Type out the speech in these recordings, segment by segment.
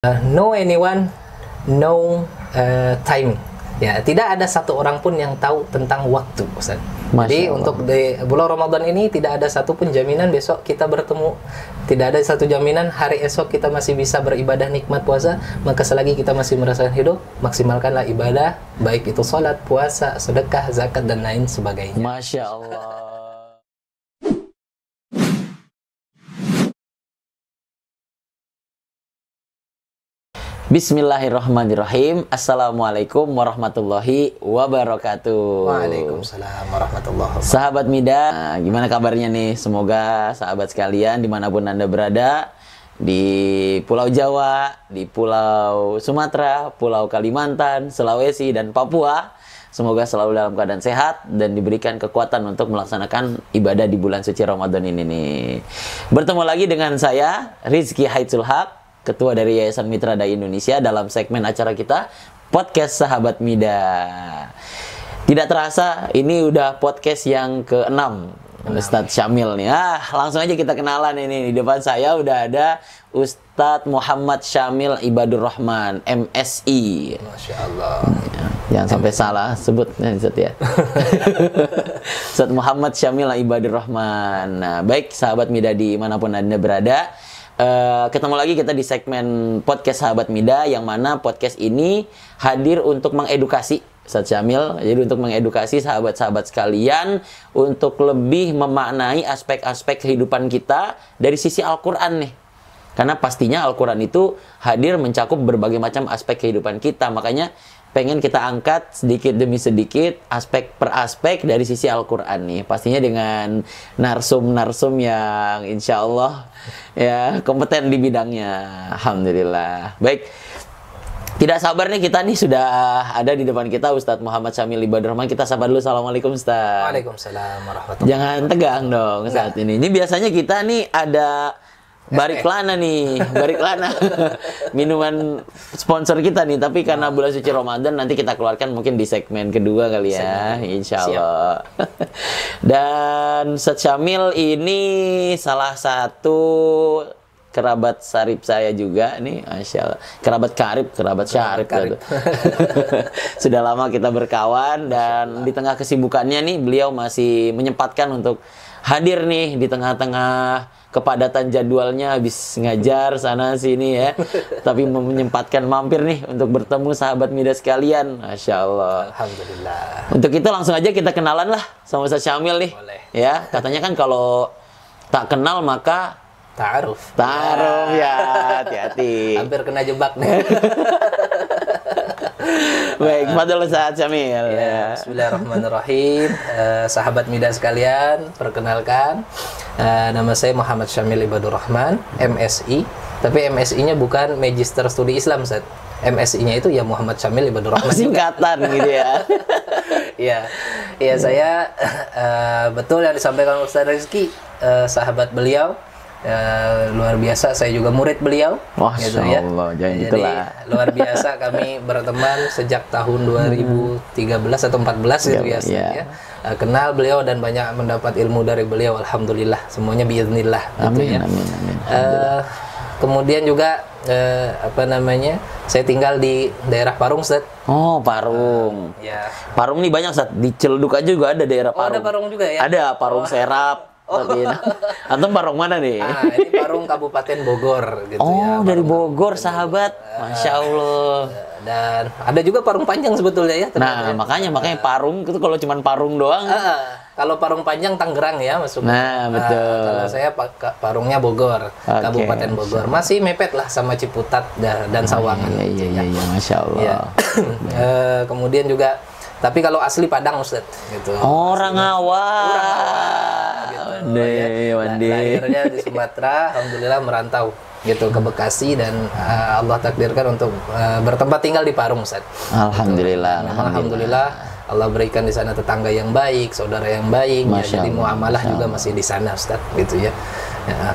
No anyone, no time. Ya, tidak ada satu orang pun yang tahu tentang waktu, Ustaz. Jadi untuk di bulan Ramadan ini tidak ada satupun jaminan besok kita bertemu. Tidak ada satu jaminan hari esok kita masih bisa beribadah nikmat puasa. Maka selagi kita masih merasakan hidup, maksimalkanlah ibadah, baik itu sholat, puasa, sedekah, zakat dan lain sebagainya. Masya Allah. Bismillahirrahmanirrahim. Assalamualaikum warahmatullahi wabarakatuh. Waalaikumsalam warahmatullahi wabarakatuh. Sahabat Mida, gimana kabarnya nih? Semoga sahabat sekalian dimanapun Anda berada, di Pulau Jawa, di Pulau Sumatera, Pulau Kalimantan, Sulawesi, dan Papua, semoga selalu dalam keadaan sehat dan diberikan kekuatan untuk melaksanakan ibadah di bulan suci Ramadan ini nih. Bertemu lagi dengan saya, Rizky Haitsul Haq, Ketua dari Yayasan Mitra Dai Indonesia, dalam segmen acara kita Podcast Sahabat Mida. Tidak terasa ini udah podcast yang ke-6 Ustadz Syamil nih. Langsung aja kita kenalan ini. Di depan saya udah ada Ustadz Muhammad Syamil Ibadur Rahman, MSI. Masya Allah. Jangan sampai salah sebutnya Ustadz ya. Ustadz Muhammad Syamil Ibadur Rahman. Nah, baik sahabat Mida dimanapun Anda berada, ketemu lagi kita di segmen Podcast Sahabat Mida, yang mana podcast ini hadir untuk mengedukasi Ustadz Syamil. Jadi untuk mengedukasi sahabat-sahabat sekalian untuk lebih memaknai aspek-aspek kehidupan kita dari sisi Al-Quran nih. Karena pastinya Al-Quran itu hadir mencakup berbagai macam aspek kehidupan kita. Makanya pengen kita angkat sedikit demi sedikit aspek per aspek dari sisi Al-Quran nih. Pastinya dengan narsum-narsum yang insya Allah ya kompeten di bidangnya. Alhamdulillah. Baik, tidak sabar nih kita nih, sudah ada di depan kita Ustadz Muhammad Syamil Ibadur Rahman. Kita sabar dulu. Assalamualaikum Ustadz. Waalaikumsalam warahmatullahi wabarakatuh. Jangan tegang dong saat ini. Ini biasanya kita nih ada Bariklana nih, Bariklana minuman sponsor kita nih, tapi karena bulan suci Ramadan nanti kita keluarkan mungkin di segmen kedua kali ya, insya Allah. Dan Ustadz Syamil ini salah satu kerabat sarip saya juga nih, Masya Allah. Kerabat karib, kerabat syarif. Sudah lama kita berkawan dan di tengah kesibukannya nih beliau masih menyempatkan untuk hadir nih di tengah-tengah kepadatan jadwalnya, habis ngajar sana sini ya, tapi menyempatkan mampir nih untuk bertemu sahabat Mida sekalian. Masya Allah. Alhamdulillah. Untuk itu langsung aja kita kenalan lah sama Ustadz Syamil nih. Boleh. Ya, katanya kan kalau tak kenal maka Ta'aruf. Ta'aruf ya, hati-hati. Hampir kena jebak nih. Baik, padahal Ustadz Syamil. Ya, bismillahirrahmanirrahim. Sahabat Mida sekalian, perkenalkan, nama saya Muhammad Syamil Ibadur Rahman, MSI. Tapi MSI-nya bukan Magister Studi Islam, Ustaz. MSI-nya itu ya Muhammad Syamil Ibadur Rahman. Singkatan gitu ya. Iya, saya betul yang disampaikan Ustaz Rizky, sahabat beliau. Luar biasa, saya juga murid beliau. Masya Allah, jangan Jadi itulah. luar biasa, kami berteman sejak tahun 2013 atau 14 gitu ya. Ya. Kenal beliau dan banyak mendapat ilmu dari beliau, alhamdulillah, semuanya biiznillah gitu ya. Amin. Kemudian juga saya tinggal di daerah Parung, Ustaz. Oh, Parung. Ya. Parung nih banyak, Ustadz. Di Ciledug aja juga ada daerah Oh, Parung. ada Parung juga ya? Ada Parung Serap. Tapi antum Parung mana nih? Ini Parung Kabupaten Bogor gitu ya. Oh, dari Bogor, sahabat. Masya Allah. Dan ada juga Parung Panjang sebetulnya ya. Nah, makanya Parung itu kalau cuma Parung doang. Kalau Parung Panjang Tangerang ya masuknya. Nah, betul. Kalau saya Parungnya Bogor, Kabupaten Bogor. Masih mepet lah sama Ciputat dan Sawangan. Iya, Masya Allah. Ya. Kemudian juga, tapi kalau asli Padang, Ustaz, gitu. Orang awal. Lahirnya di Sumatera, alhamdulillah merantau gitu ke Bekasi dan Allah takdirkan untuk bertempat tinggal di Parung, Ustaz. Alhamdulillah. Gitu. Alhamdulillah Allah berikan di sana tetangga yang baik, saudara yang baik, ya, jadi muamalah juga masih di sana, Ustaz, gitu ya.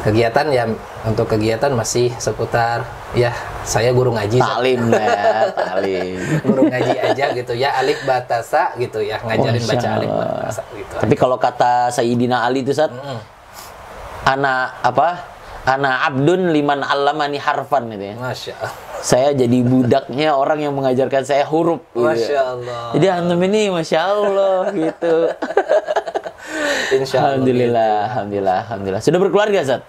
Kegiatan ya, untuk kegiatan masih seputar ya, saya guru ngaji, Talim ya, talim. guru ngaji aja gitu ya, alif batasa gitu ya, ngajarin baca alif batasa gitu. Tapi kalau kata Sayyidina Ali itu, Ustaz, anak abdun liman allamani harfan gitu ya. Masya Allah. saya jadi budaknya orang yang mengajarkan saya huruf. Masya Allah. Jadi antum ini Masya Allah gitu. Insya Allah. Alhamdulillah. Sudah berkeluarga, Ustaz?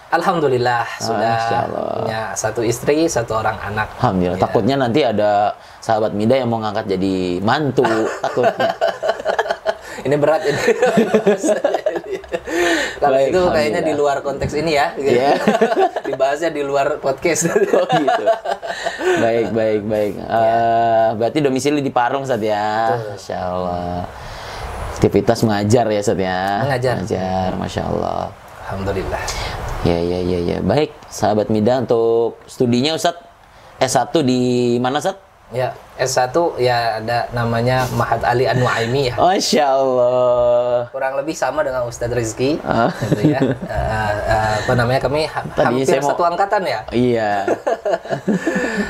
Alhamdulillah sudah Masya Allah. punya 1 istri, 1 orang anak. Alhamdulillah. Ya. Takutnya nanti ada sahabat Mida yang mau ngangkat jadi mantu. Takutnya. Ini berat ini. Kalau Baik, itu kayaknya di alhamdulillah. luar konteks ini ya. Iya. Dibahasnya di luar podcast. Oh gitu. Baik. Berarti domisili di Parung, Ustaz ya. Masya Allah. Aktivitas mengajar ya, Ustaz ya. Mengajar. Masya Allah. Alhamdulillah. Ya. Baik, sahabat Mida, untuk studinya Ustaz S1 di mana, Ustaz? Ya, S1 ya ada namanya Mahat Ali An-Nuaimi ya. Masya Allah. Kurang lebih sama dengan Ustadz Rizky, Ah. gitu ya. Apa namanya, kami Tadi hampir saya mau- satu angkatan ya. Iya.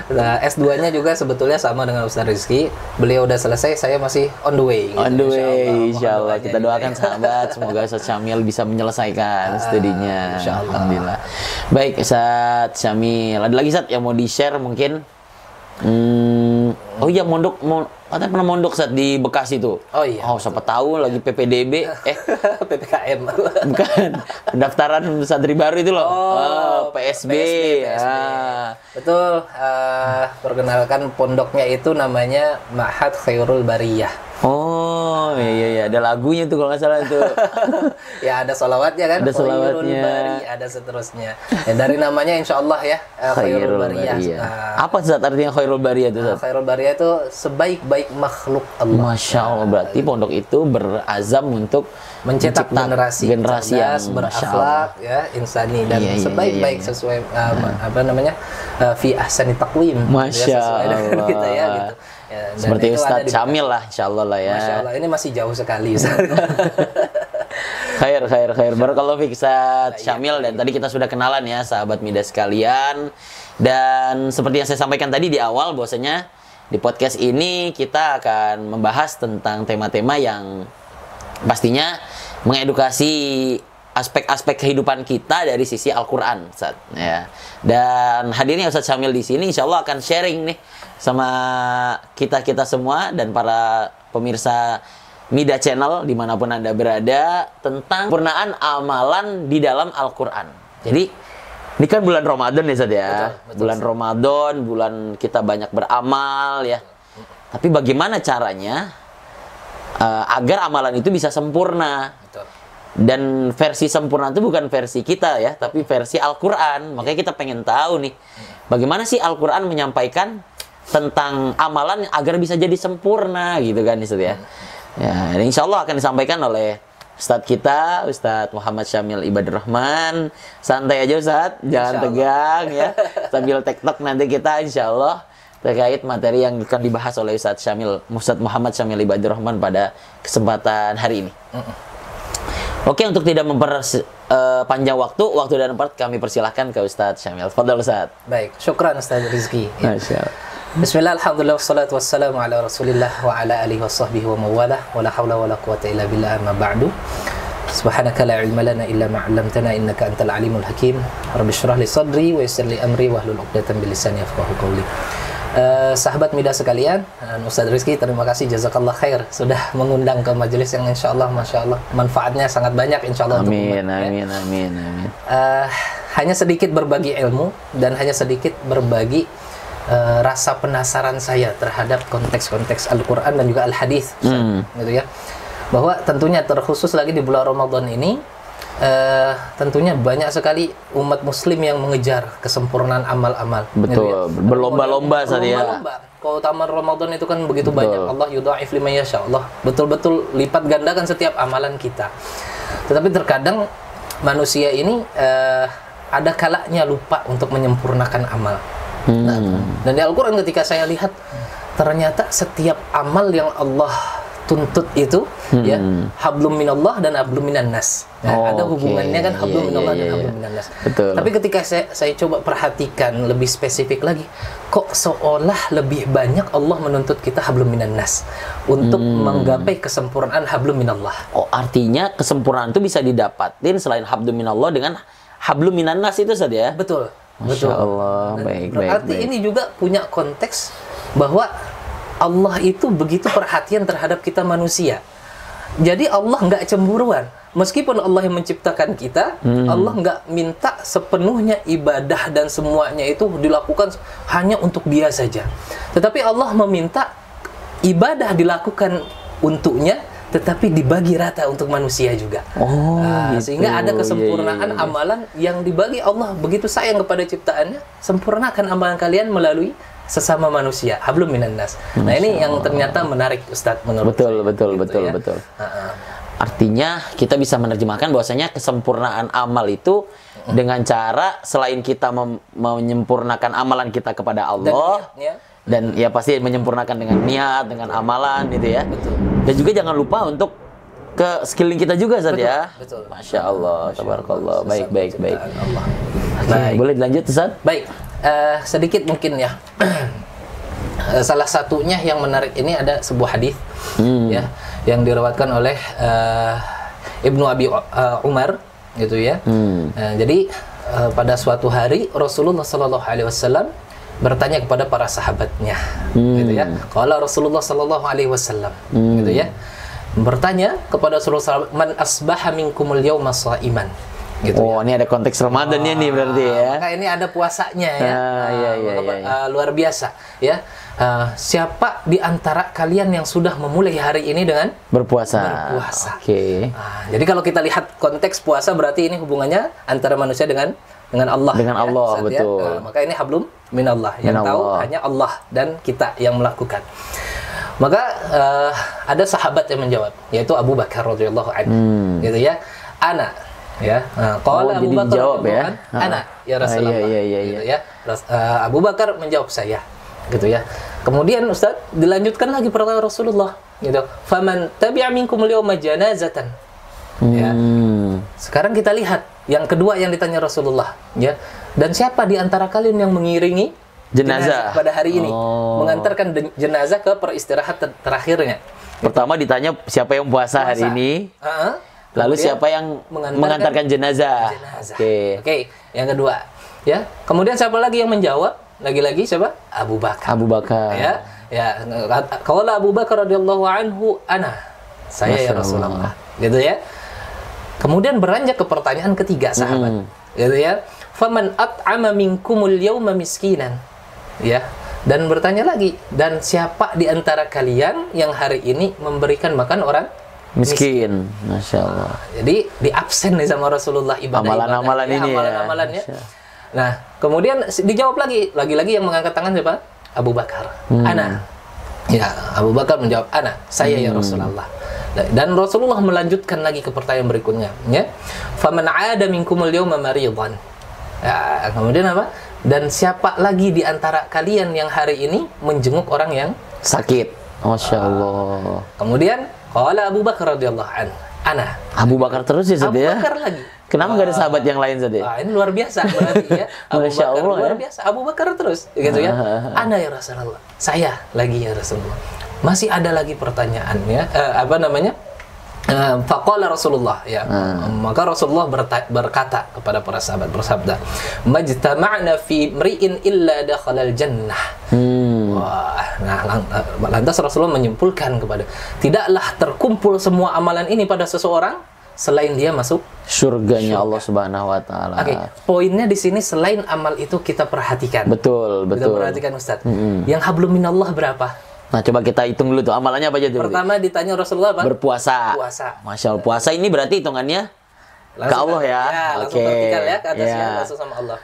Nah, S2-nya juga sebetulnya sama dengan Ustadz Rizky. Beliau udah selesai, saya masih on the way. Gitu, On the way, Mohon insya Allah. doanya Kita juga doakan ya. sahabat, semoga Ustaz Syamil bisa menyelesaikan studinya. insya Allah. Alhamdulillah. Baik, Ustaz Syamil. Ada lagi, Ustaz, yang mau di-share mungkin? Oh iya, katanya pernah mondok, Ustaz, di Bekasi tuh. Oh iya. Oh, siapa tahu lagi PPDB. PPKM. Bukan. Pendaftaran santri baru itu loh. PSB. PSB. Ah. Betul. Perkenalkan pondoknya itu namanya Mahat Khairul Bariyah. Oh, iya. Ada lagunya tuh kalau nggak salah itu. Ya ada sholawatnya kan, Ada Khairul sholawatnya. Bari, ada seterusnya. Ya, dari namanya insya Allah ya, Khairul Bariyah. Apa, Ustaz, artinya Khairul Bariyah itu, Ustaz? Khairul Bariyah itu sebaik-baik makhluk Allah. Masya Allah, berarti pondok itu berazam untuk Mencetak generasi yang cerdas, berakhlak, ya, insani, dan Iya. sebaik-baik sesuai apa namanya, fi ahsani taqwim. Masya Ya, sesuai dengan Allah. kita ya gitu. Ya, dan seperti itu ada Ustaz di- Syamil lah, insya Allah lah ya. Masya Allah, ini masih jauh sekali. Khair. Barakallahu fiik, Ustaz Syamil. Dan tadi kita sudah kenalan ya, sahabat Mida sekalian. Dan seperti yang saya sampaikan tadi di awal, bahwasanya di podcast ini kita akan membahas tentang tema-tema yang pastinya mengedukasi aspek-aspek kehidupan kita dari sisi Al-Quran, Ustaz. Ya. Dan hadirnya Ustaz Syamil di sini, insya Allah akan sharing nih sama kita semua dan para pemirsa Mida Channel dimanapun Anda berada tentang sempurnaan amalan di dalam Al-Quran. Jadi ini kan bulan Ramadan ya, Ustaz ya. Betul, Bulan Ramadan, bulan kita banyak beramal ya. Tapi bagaimana caranya agar amalan itu bisa sempurna? Betul. Dan versi sempurna itu bukan versi kita ya, tapi versi Al-Quran. Makanya kita pengen tahu nih, bagaimana sih Al-Quran menyampaikan tentang amalan agar bisa jadi sempurna gitu kan, Ustaz ya. Ya, dan insya Allah akan disampaikan oleh Ustadz kita, Ustadz Muhammad Syamil Ibadur Rahman. Santai aja, Ustadz, jangan tegang ya. Sambil tektok nanti kita insya Allah terkait materi yang akan dibahas oleh Ustadz Muhammad Syamil Ibadur Rahman pada kesempatan hari ini. Oke, untuk tidak memperpanjang waktu dan tempat, kami persilahkan ke Ustadz Syamil. Fadhal, Ustadz. Baik, syukran Ustaz Rizky. Ya. Masya Allah. Bismillah, alhamdulillah, wassalatu wassalamu ala rasulillah wa ala alihi wa sahbihi wa mawalah wa la hawla wa la quwata illa billah amma ba'du. Subhanaka la ilma lana illa ma 'allamtana innaka antal alimul hakim. Rabbi shrah li sadri wa yassir li amri wa hlul 'uqdatam min lisani yafqahu qawli. Sahabat Mida sekalian, Ustaz Rizky, terima kasih, jazakallah khair sudah mengundang ke majelis yang insyaallah masyaallah manfaatnya sangat banyak insyaallah untuk umat, ya. Amin. Hanya sedikit berbagi ilmu dan hanya sedikit berbagi rasa penasaran saya terhadap konteks-konteks Al-Quran dan juga Al-Hadis, gitu ya. Bahwa tentunya terkhusus lagi di bulan Ramadan ini, tentunya banyak sekali umat Muslim yang mengejar kesempurnaan amal-amal. Betul, gitu ya. berlomba-lomba saat ya. Berlomba-lomba. Keutamaan Ramadan itu kan begitu banyak. Allah yudha'if liman yasha. Allah betul-betul lipat gandakan setiap amalan kita. Tetapi terkadang manusia ini ada kalanya lupa untuk menyempurnakan amal. Nah, dan di Al-Quran ketika saya lihat, ternyata setiap amal yang Allah tuntut itu ya hablum minallah dan hablum minan nas. Nah, ada hubungannya kan, hablum minallah dan hablum minan nas. Betul. Tapi ketika saya coba perhatikan lebih spesifik lagi, kok seolah lebih banyak Allah menuntut kita hablum minan nas untuk menggapai kesempurnaan hablum minallah. Oh, artinya kesempurnaan itu bisa didapatin selain hablum minallah dengan hablum minan nas itu saja ya? Betul. Masya Allah, baik. Berarti ini juga punya konteks bahwa Allah itu begitu perhatian terhadap kita manusia. Jadi Allah nggak cemburuan. Meskipun Allah yang menciptakan kita, Allah nggak minta sepenuhnya ibadah dan semuanya itu dilakukan hanya untuk Dia saja. Tetapi Allah meminta ibadah dilakukan untuknya, tetapi dibagi rata untuk manusia juga. Gitu. Sehingga ada kesempurnaan amalan yang dibagi Allah begitu sayang kepada ciptaannya. Sempurnakan amalan kalian melalui sesama manusia. Hablum minan nas. Nah, ini yang ternyata menarik, Ustadz, menurut saya. Betul. Artinya kita bisa menerjemahkan bahwasanya kesempurnaan amal itu dengan cara selain kita menyempurnakan amalan kita kepada Allah dan ya pasti menyempurnakan dengan niat, dengan amalan gitu ya. Betul. Dan juga jangan lupa untuk ke sekeliling kita juga, Ustaz ya. Betul. Masya Allah, tabarakallah. Baik. Allah. Baik. Boleh dilanjut, Ustaz? Baik. Sedikit mungkin ya. Salah satunya yang menarik ini ada sebuah hadis ya yang diriwayatkan oleh Ibnu Abi Umar gitu ya. Jadi pada suatu hari Rasulullah Sallallahu Alaihi Wasallam bertanya kepada para sahabatnya gitu ya. Qala Rasulullah Sallallahu Alaihi Wasallam gitu ya. Bertanya kepada Rasulullah, man asbaha minkumul yawma shaiman. Gitu ini ada konteks Ramadannya nih berarti ya. Maka ini ada puasanya ya. Luar biasa ya. Siapa di antara kalian yang sudah memulai hari ini dengan berpuasa? Oke. Jadi kalau kita lihat konteks puasa berarti ini hubungannya antara manusia dengan Allah. Dengan Allah, betul. Maka ini hablum minallah. Yang tahu hanya Allah dan kita yang melakukan. Maka ada sahabat yang menjawab, yaitu Abu Bakar radhiyallahu anhu. Gitu ya. Ana ya. Qala Abu Bakar dijawab ya. Ana ya Rasulullah. Gitu ya. Abu Bakar menjawab saya. Gitu ya. Kemudian Ustaz dilanjutkan lagi pertanyaan Rasulullah gitu. Faman tabi'a minkum al-yawma janazatan. Ya. Sekarang kita lihat yang kedua yang ditanya Rasulullah ya. Dan siapa di antara kalian yang mengiringi jenazah pada hari ini, mengantarkan jenazah ke peristirahat terakhirnya? Pertama ditanya siapa yang puasa hari ini. Lalu siapa yang mengantarkan jenazah? Oke. Yang kedua, ya. Kemudian siapa lagi yang menjawab? Lagi-lagi siapa? Abu Bakar. Ya. Kalau Abu Bakar radhiyallahu anhu, ana. Saya ya Rasulullah. Gitu ya. Kemudian beranjak ke pertanyaan ketiga sahabat. Gitu ya. Faman at'ama minkumul yawma miskinan. Ya. Dan bertanya lagi, dan siapa di antara kalian yang hari ini memberikan makan orang miskin? Masya Allah. Jadi di absen nih sama Rasulullah amalan-amalan ini amalan-amalannya. Nah, kemudian dijawab lagi-lagi yang mengangkat tangan siapa? Abu Bakar. Ana. Ya, Abu Bakar menjawab, ana, saya ya Rasulullah. Dan Rasulullah melanjutkan lagi ke pertanyaan berikutnya, ya. Faman 'ada minkumul yawma maridan. Ya, kemudian apa? Dan siapa lagi di antara kalian yang hari ini menjenguk orang yang sakit? Masya Allah. Kemudian qala Abu Bakar radhiyallahu anhu, ana. Abu Bakar terus ya, Abu Bakar lagi. Kenapa nggak ada sahabat yang lain saja? Ini luar biasa berarti ya. Abu Masya Bakar Allah, luar biasa. Abu Bakar terus gitu ya. Ana ya Rasulullah. Saya lagi ya Rasulullah. Masih ada lagi pertanyaan ya. Faqala Rasulullah ya. Maka Rasulullah berkata kepada para sahabat, bersabda, "Majtama'na fi mri'in illa dakhalal jannah." Lantas Rasulullah menyimpulkan kepada, tidaklah terkumpul semua amalan ini pada seseorang selain dia masuk surganya Allah Subhanahu wa taala. Oke, poinnya di sini selain amal itu kita perhatikan. Betul. Kita perhatikan Ustaz. Yang hablum minallah berapa? Nah, coba kita hitung dulu tuh amalannya apa aja tuh. Pertama ditanya Rasulullah apa? Berpuasa. Masya Allah, puasa ini berarti hitungannya langsung ke Allah ya. Langsung vertikal ya, ke atas ya, langsung sama Allah.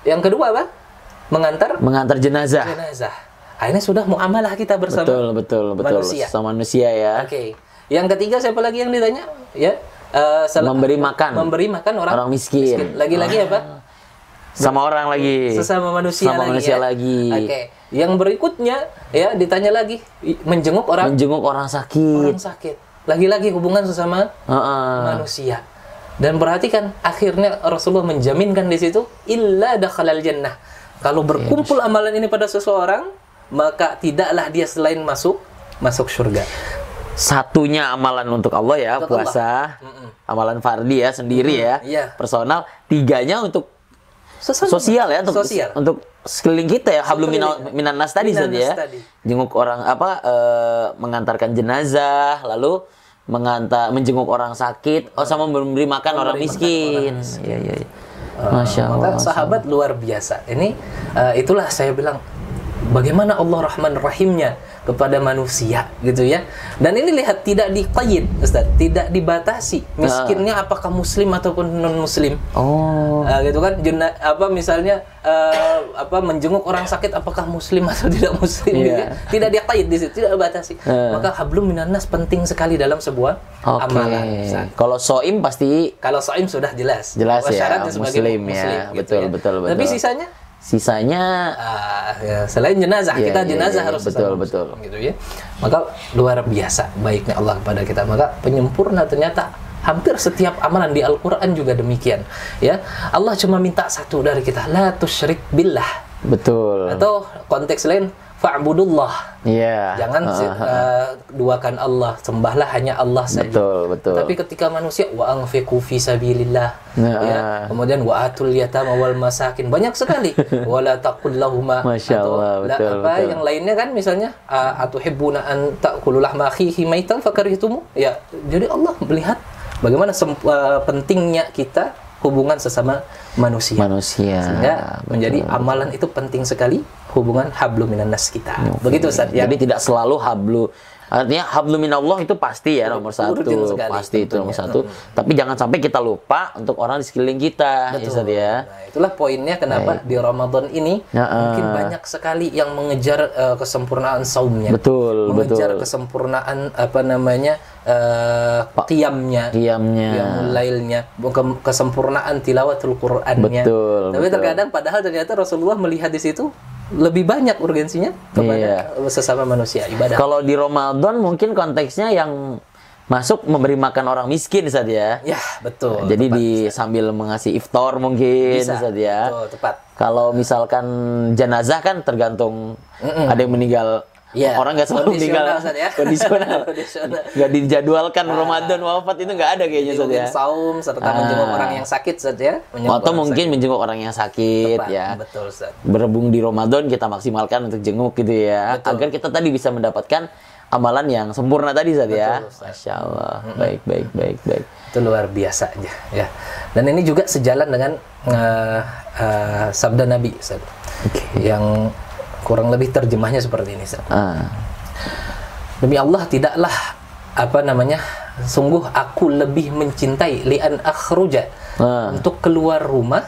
Yang kedua apa? Mengantar jenazah. Ini sudah muamalah kita bersama manusia. Sama manusia ya. Oke. Yang ketiga siapa lagi yang ditanya? Ya. Memberi makan orang miskin. Lagi-lagi apa? Sama orang lagi. Sesama manusia lagi. Oke. Yang berikutnya ya ditanya lagi menjenguk orang sakit. Lagi-lagi hubungan sesama manusia. Dan perhatikan akhirnya Rasulullah menjaminkan di situ illa dakhalal jannah. Kalau berkumpul amalan ini pada seseorang, maka tidaklah dia selain masuk surga. Satunya amalan untuk Allah ya, untuk puasa. Amalan fardi ya, sendiri ya, personal. Tiganya untuk sosial ya, untuk sekeliling kita ya, hablum minan nas tadi Ustaz ya. Jenguk orang mengantarkan jenazah, lalu menjenguk orang sakit, sama memberi makan orang miskin. Iya. Masya Allah. Maka sahabat luar biasa. Ini itulah saya bilang bagaimana Allah Rahman Rahimnya kepada manusia gitu ya. Dan ini lihat tidak diqayyid Ustaz, tidak dibatasi miskinnya apakah muslim ataupun non muslim. Gitu kan. Misalnya menjenguk orang sakit apakah muslim atau tidak muslim gitu ya. Tidak diqayyid di situ, tidak dibatasi. Maka hablum minan nas penting sekali dalam sebuah amalan. Kalau shaim pasti, kalau shaim sudah jelas ya, muslim ya. Gitu betul. Tapi sisanya selain jenazah, kita jenazah harus betul gitu ya. Maka luar biasa baiknya Allah kepada kita. Maka penyempurna ternyata hampir setiap amalan di Al-Qur'an juga demikian ya. Allah cuma minta satu dari kita, la tusyrik billah. Betul. Atau konteks lain, fa'budullah. Iya. Jangan duakan Allah, sembahlah hanya Allah saja. Betul. Tapi ketika manusia wa anfiqu fi sabilillah, ya, kemudian wa atul yatama wal masakin, banyak sekali. Wala taqul lahuma, betul. Yang lainnya kan misalnya atuhibbuna an ta'kulu lahma akhihi maitan fakarihtumu. Ya, jadi Allah melihat bagaimana pentingnya kita hubungan sesama manusia. Sehingga menjadi amalan itu penting sekali, hubungan hablum minan nas kita. Begitu Ustaz ya. Jadi tidak selalu artinya hablum minallah itu pasti ya nomor satu, pasti itu nomor satu. Tapi jangan sampai kita lupa untuk orang di sekeliling kita, Ustaz ya. Nah, itulah poinnya kenapa di Ramadan ini mungkin banyak sekali yang mengejar kesempurnaan saumnya. Mengejar kesempurnaan qiyamnya, lailnya, kesempurnaan tilawatul Qur'annya. Tapi terkadang padahal ternyata Rasulullah melihat di situ lebih banyak urgensinya kepada sesama manusia, ibadah. Kalau di Ramadan mungkin konteksnya yang masuk memberi makan orang miskin Ustaz ya. Ya, betul. Jadi sambil mengasih iftar mungkin Ustaz ya. Betul, tepat. Kalau misalkan jenazah kan tergantung ada yang meninggal. Ya, orang nggak selalu meninggal kondisional. Nggak dijadwalkan Ramadan wafat itu nggak ada kayaknya Ustaz ya. Saum serta menjenguk orang yang sakit saja. Atau mungkin menjenguk orang yang sakit. Tepat, ya. Betul Ustaz. Berhubung di Ramadan kita maksimalkan untuk jenguk gitu ya. Betul. Agar kita tadi bisa mendapatkan amalan yang sempurna tadi Ustaz ya. Masya Allah. Baik. Itu luar biasa aja ya. Dan ini juga sejalan dengan sabda Nabi Ustaz. Yang kurang lebih terjemahnya seperti ini Ustaz. Demi Allah tidaklah sungguh aku lebih mencintai li'an akhruja untuk keluar rumah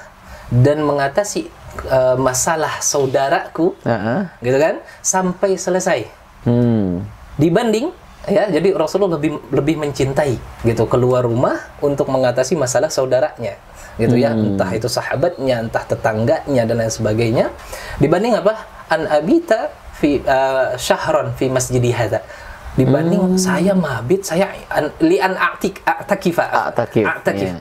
dan mengatasi masalah saudaraku gitu kan sampai selesai dibanding ya, jadi Rasulullah lebih mencintai gitu keluar rumah untuk mengatasi masalah saudaranya gitu ya, entah itu sahabatnya, entah tetangganya dan lain sebagainya, dibanding an abita fi syahron fi masjidi hadza, dibanding saya mabit, saya lian a'takif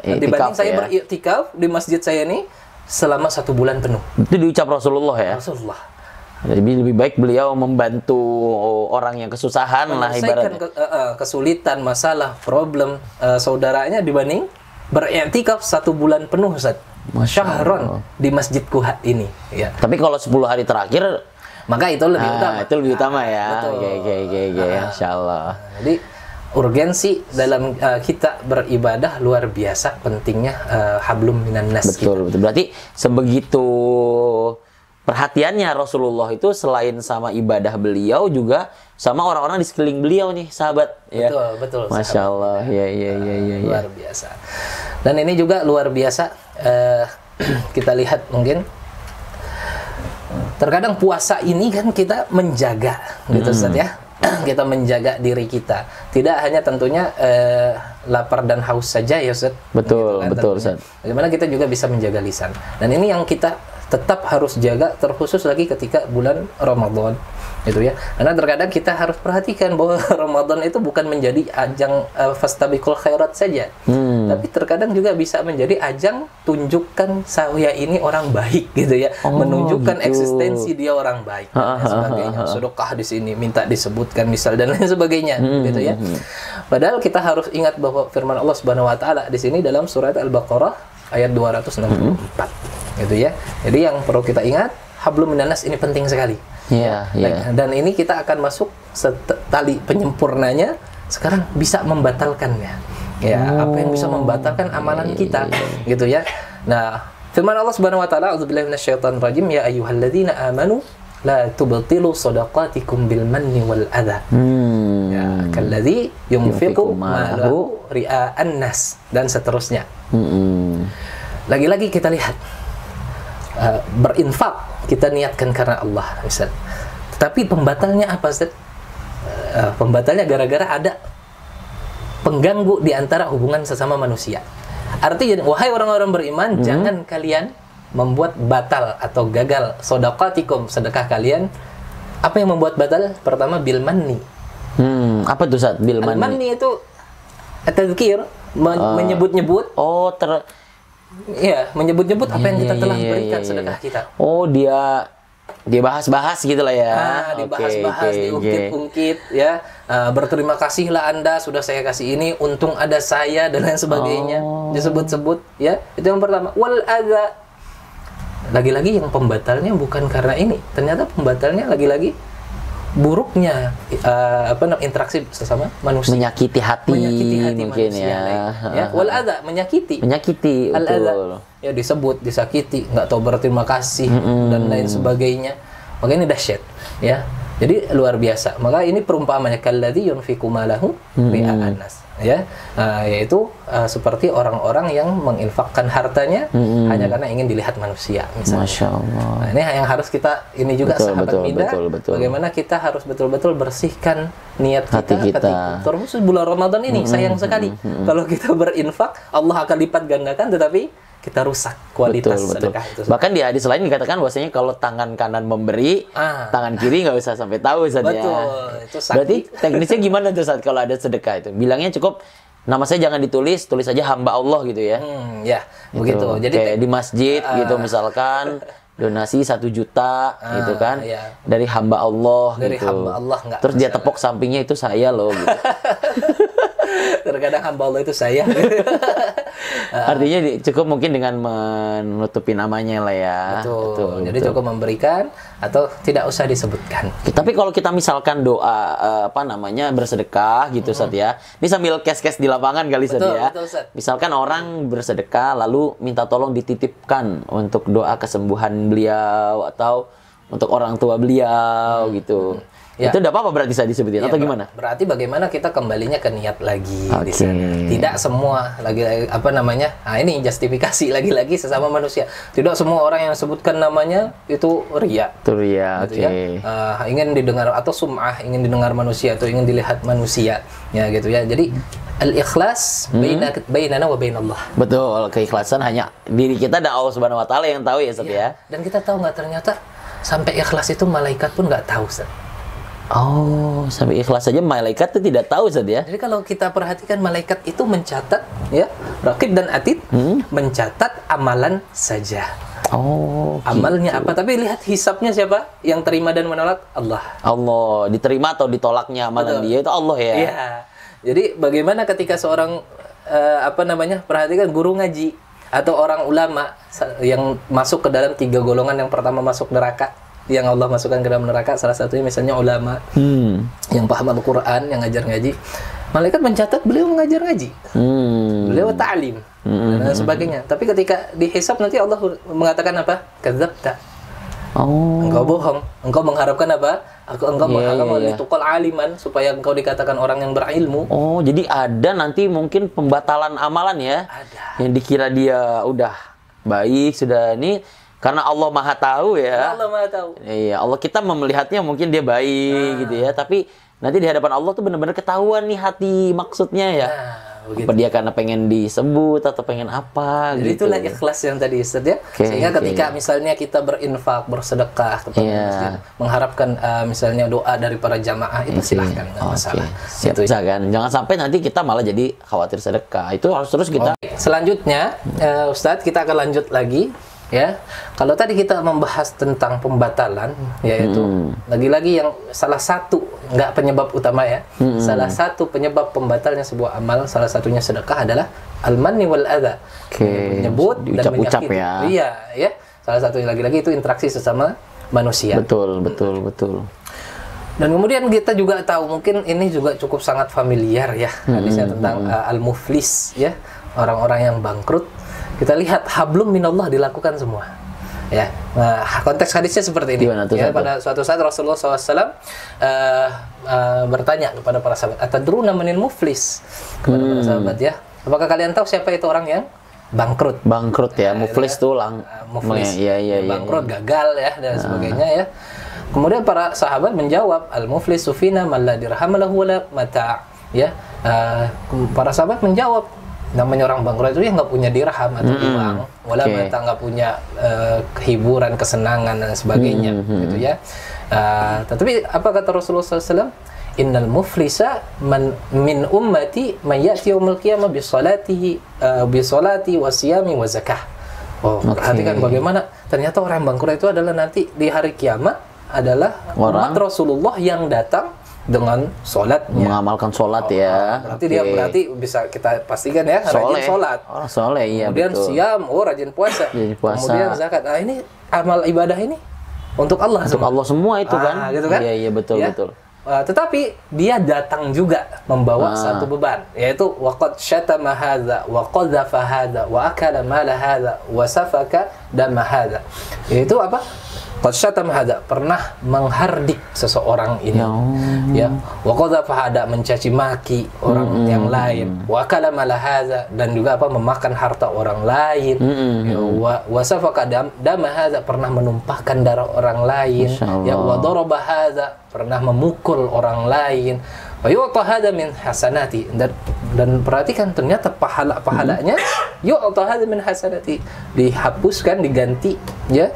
dibanding saya beriktikaf di masjid saya ini selama 1 bulan penuh. Itu diucap Rasulullah ya. Jadi lebih baik beliau membantu orang yang kesusahan lah ibaratnya. Kesulitan, masalah, problem saudaranya dibanding beriktikaf 1 bulan penuh Ustaz. Syahron di masjidku ini ya. Tapi kalau 10 hari terakhir maka itu lebih utama. Itu lebih utama ya. Oke. Insyaallah. Jadi urgensi dalam kita beribadah luar biasa pentingnya hablum minan nas. Betul. Berarti sebegitu perhatiannya Rasulullah itu selain sama ibadah beliau juga sama orang-orang di sekeliling beliau nih, sahabat. Betul. Masya Allah. Ya. Luar biasa. Dan ini juga luar biasa. Kita lihat mungkin terkadang puasa ini kan kita menjaga gitu Ustaz ya. Kita menjaga diri kita, tidak hanya tentunya lapar dan haus saja ya Ustaz. Betul Ustaz. Bagaimana kita juga bisa menjaga lisan, dan ini yang kita tetap harus jaga, terkhusus lagi ketika bulan Ramadan gitu ya. Karena terkadang kita harus perhatikan bahwa Ramadan itu bukan menjadi ajang fastabiqul khairat saja, tapi terkadang juga bisa menjadi ajang tunjukkan saya ini orang baik gitu ya, menunjukkan eksistensi dia orang baik dan sebagainya. Sedekah di sini minta disebutkan misal dan lain sebagainya gitu ya. Padahal kita harus ingat bahwa firman Allah Subhanahu wa taala di sini dalam surat Al-Baqarah ayat 264. gitu ya. Jadi yang perlu kita ingat, hablum minan nas ini penting sekali. Iya, iya. Dan ini kita akan masuk tali penyempurnanya sekarang bisa membatalkannya. Ya, apa yang bisa membatalkan amalan kita, gitu ya. Nah, firman Allah Subhanahu wa taala, "A'udzubillahi minasyaitonir rajim, ya ayyuhalladzina amanu la tubtilu shadaqatikum bil manni wal adha." Ya, kalladzi yunfiqu malahu ria'an nas dan seterusnya. Lagi-lagi kita lihat berinfak kita niatkan karena Allah misal. Tetapi pembatalnya apa, Ustaz? Pembatalnya gara-gara ada pengganggu di antara hubungan sesama manusia. Artinya, wahai orang-orang beriman, jangan kalian membuat batal atau gagal shadaqatikum, sedekah kalian. Apa yang membuat batal? Pertama, bil manni. Apa tuh, Ustaz? Bil manni. Manni itu tadzkir, menyebut-nyebut. Iya, menyebut-nyebut apa yang kita telah berikan sedekah kita. Oh, dia bahas-bahas gitu lah ya. Dibahas-bahas, diungkit-ungkit ya. Berterima kasihlah Anda sudah saya kasih ini, untung ada saya dan lain sebagainya. Disebut-sebut ya. Itu yang pertama. Wal adza. Lagi-lagi yang pembatalnya bukan karena ini. Ternyata pembatalnya lagi-lagi buruknya interaksi sesama manusia, menyakiti hati mungkin manusia, ya. Wal adza, menyakiti al adza ya, disebut, disakiti, nggak tahu berterima kasih dan lain sebagainya. Maka ini dahsyat ya. Jadi luar biasa. Maka ini perumpamannya kalladzi yunfiqu malahu ria'an nas ya. Yaitu seperti orang-orang yang menginfakkan hartanya hanya karena ingin dilihat manusia misalnya. Masya Allah. Nah, ini yang harus kita ini juga sahabat Mida, bagaimana kita harus betul-betul bersihkan niat kita. Terus bulan Ramadan ini sayang sekali kalau kita berinfak, Allah akan lipat gandakan, tetapi kita rusak kualitas sedekah itu. Bahkan di hadis lain dikatakan bahwasanya kalau tangan kanan memberi, tangan kiri nggak usah sampai tahu saja. Itu berarti teknisnya gimana tuh saat kalau ada sedekah itu? Bilangnya cukup nama saya jangan ditulis, tulis aja hamba Allah gitu ya. Ya, gitu. Begitu. Jadi kayak di masjid gitu misalkan donasi 1 juta gitu kan. Dari hamba Allah gitu. Hamba Allah, terus dia tepuk sampingnya itu saya loh gitu. Terkadang hamba Allah itu saya. Artinya cukup mungkin dengan menutupi namanya lah ya. Betul. Jadi cukup memberikan atau tidak usah disebutkan. Tapi kalau kita misalkan doa bersedekah gitu Ustaz ya. Ini sambil kes-kes di lapangan kali Ustaz ya. Betul, misalkan orang bersedekah lalu minta tolong dititipkan untuk doa kesembuhan beliau atau untuk orang tua beliau gitu. Ya. Itu tidak apa-apa berarti saya disebutin atau gimana? Berarti bagaimana kita kembalinya ke niat lagi di sana. Tidak semua ini justifikasi lagi-lagi sesama manusia. Tidak semua orang yang sebutkan namanya itu riya. Itu riya, gitu ya. Ingin didengar atau sum'ah, ingin didengar manusia atau ingin dilihat manusia. Ya gitu ya. Jadi al-ikhlas bainana wa bainallah. Betul, keikhlasan hanya diri kita dan Allah Subhanahu wa taala yang tahu ya Ustaz ya. Dan kita tahu nggak ternyata sampai ikhlas itu malaikat pun nggak tahu Ustaz. Oh, sampai ikhlas saja malaikat itu tidak tahu Ustaz ya. Jadi kalau kita perhatikan malaikat itu mencatat ya, Raqib dan Atid mencatat amalan saja. Oh, amalnya apa? Tapi lihat hisabnya siapa? Yang terima dan menolak Allah. Allah, diterima atau ditolaknya amalan dia itu Allah ya. Iya. Jadi bagaimana ketika seorang perhatikan guru ngaji atau orang ulama yang masuk ke dalam 3 golongan, yang pertama masuk neraka, yang Allah masukkan ke dalam neraka, salah satunya misalnya ulama yang paham Al-Quran, yang ngajar ngaji. Malaikat mencatat beliau mengajar ngaji, beliau ta'lim dan sebagainya. Tapi ketika dihisab nanti Allah mengatakan apa? Kadzabta. Engkau bohong. Engkau mengharapkan apa? Engkau mengharapkan litukal aliman, supaya engkau dikatakan orang yang berilmu. Oh, jadi ada nanti mungkin pembatalan amalan ya? Ada. Yang dikira dia udah baik, sudah ini. Karena Allah Maha Tahu ya. Allah Maha Tahu. Iya, Allah kita melihatnya mungkin dia baik gitu ya, tapi nanti di hadapan Allah tuh benar-benar ketahuan nih hati maksudnya ya. Apa dia karena pengen disebut atau pengen apa. Jadi gitu. itulah ikhlas yang tadi Ustaz ya. Sehingga ketika misalnya kita berinfak, bersedekah kepada masjid, mengharapkan misalnya doa dari para jamaah, itu silahkan, nggak masalah. Siap kan. Jangan sampai nanti kita malah jadi khawatir sedekah. Itu harus terus kita. Selanjutnya Ustaz, kita akan lanjut lagi. Ya, kalau tadi kita membahas tentang pembatalan, yaitu lagi-lagi yang salah satu, nggak penyebab utama ya, salah satu penyebab pembatalnya sebuah amal, salah satunya sedekah adalah al-manni wal adza, menyebut dan menyakiti. Iya, ya. salah satunya lagi-lagi itu interaksi sesama manusia. Betul. Dan kemudian kita juga tahu, mungkin ini juga cukup sangat familiar ya, hadisnya tentang al-muflis ya, orang-orang yang bangkrut. Kita lihat hablum minallah dilakukan semua. Ya, nah, konteks hadisnya seperti ini. Ya, pada suatu saat Rasulullah SAW bertanya kepada para sahabat, atadruna manil muflis, kepada para sahabat ya, apakah kalian tahu siapa itu orang yang bangkrut? Bangkrut ya, muflis tuh muflis, bangkrut, gagal ya dan sebagainya ya. Kemudian para sahabat menjawab, al-muflis sufina man la dirham lahu wala mata'. Ya, para sahabat menjawab, namanya orang bangkrut itu ya nggak punya dirham atau uang, wala mata', nggak punya hiburan, kesenangan dan sebagainya, gitu ya. Tetapi apa kata Rasulullah SAW? Innal muflisa min ummati man ya'ti yaumil qiyamah bi salati wa siyami wa zakah. Oh, perhatikan bagaimana ternyata orang bangkrut itu adalah nanti di hari kiamat adalah umat Rasulullah yang datang dengan sholatnya, mengamalkan sholat ya. Berarti dia bisa kita pastikan ya, rajin sholat. Soleh, iya. Kemudian siam, rajin puasa. Kemudian zakat. Nah, ini amal ibadah ini untuk Allah. Untuk Allah semua itu kan. Gitu kan? Iya, betul. Tetapi dia datang juga membawa satu beban, yaitu waqad syatama hadza wa qadhafa hadza wa akala mala hadza wa safaka dama hadza. Yaitu apa? Qad syatama hadza, pernah menghardik seseorang ini. Ya, wa qadhafa hadza, mencaci maki orang yang lain. Wa akala mala hadza, dan juga apa? Memakan harta orang lain. Ya, wa safaka dama hadza, pernah menumpahkan darah orang lain. Ya, wa daraba hadza, pernah memukul orang lain. Wa yu'ta hadza min hasanati, dan perhatikan ternyata pahalanya yu'ta hadza min hasanati, dihapuskan, diganti ya